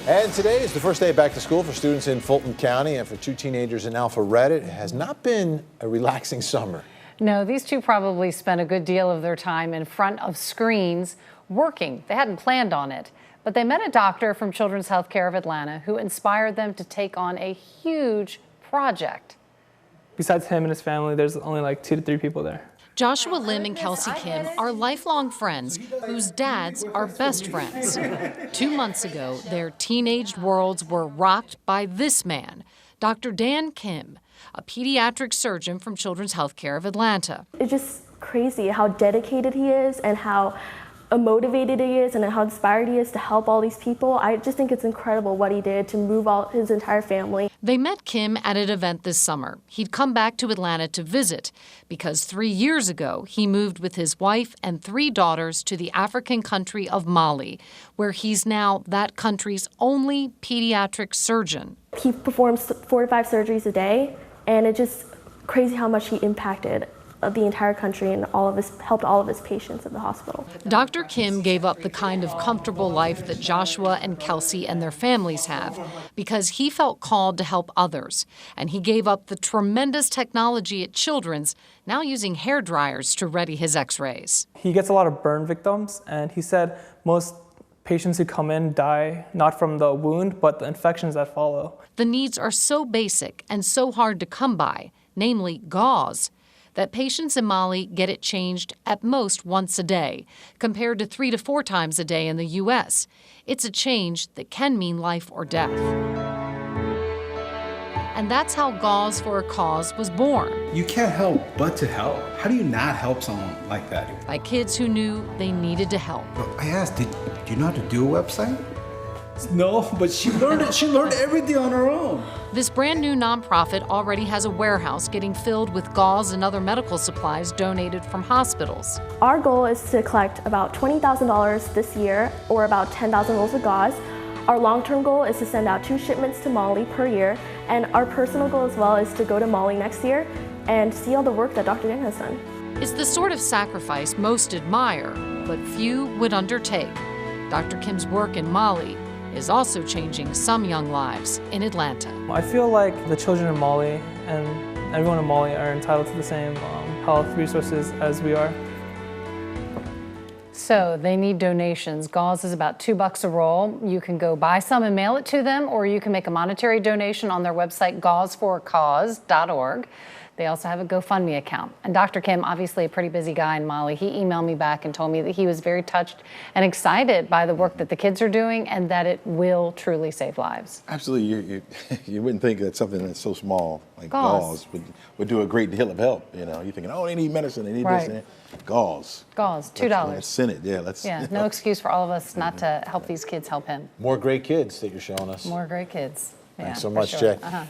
And today is the first day back to school for students in Fulton County, and for two teenagers in Alpharetta, it has not been a relaxing summer. No, these two probably spent a good deal of their time in front of screens working. They hadn't planned on it, but they met a doctor from Children's Healthcare of Atlanta who inspired them to take on a huge project. Besides him and his family, there's only like 2 to 3 people there. Joshua Lim and Kelsey Kim are lifelong friends whose dads are best friends. 2 months ago, their teenaged worlds were rocked by this man, Dr. Dan Kim, a pediatric surgeon from Children's Healthcare of Atlanta. It's just crazy how dedicated he is and how motivated he is and how inspired he is to help all these people. I just think it's incredible what he did to move his entire family. They met Kim at an event this summer. He'd come back to Atlanta to visit because 3 years ago he moved with his wife and 3 daughters to the African country of Mali, where he's now that country's only pediatric surgeon. He performs 4 to 5 surgeries a day, and it's just crazy how much he impacted the entire country and helped all of his patients at the hospital. Dr. Kim gave up the kind of comfortable life that Joshua and Kelsey and their families have because he felt called to help others. And he gave up the tremendous technology at Children's, now using hair dryers to ready his x-rays. He gets a lot of burn victims, and he said most patients who come in die not from the wound, but the infections that follow. The needs are so basic and so hard to come by, namely gauze, that patients in Mali get it changed at most once a day, compared to 3 to 4 times a day in the U.S. It's a change that can mean life or death. And that's how Gauze for a Cause was born. You can't help but to help. How do you not help someone like that? By kids who knew they needed to help. I asked, do you know how to do a website? No, but she learned it. She learned everything on her own. This brand new nonprofit already has a warehouse getting filled with gauze and other medical supplies donated from hospitals. Our goal is to collect about $20,000 this year, or about 10,000 rolls of gauze. Our long-term goal is to send out 2 shipments to Mali per year, and our personal goal as well is to go to Mali next year and see all the work that Dr. Dan has done. It's the sort of sacrifice most admire, but few would undertake. Dr. Kim's work in Mali is also changing some young lives in Atlanta. I feel like the children in Mali and everyone in Mali are entitled to the same health resources as we are. So they need donations. Gauze is about $2 a roll. You can go buy some and mail it to them, or you can make a monetary donation on their website, gauzeforacause.org. They also have a GoFundMe account. And Dr. Kim, obviously a pretty busy guy in Mali, he emailed me back and told me that he was very touched and excited by the work that the kids are doing and that it will truly save lives. Absolutely. You wouldn't think that something that's so small like gauze would do a great deal of help. You know, you're thinking, oh, they need medicine, they need this and that. Gauze. Gauze, $2. Let's send it. Yeah, let's. Yeah, no excuse for all of us not to help these kids help him. More great kids that you're showing us. More great kids. Thanks Yeah, so much, sure. Jay.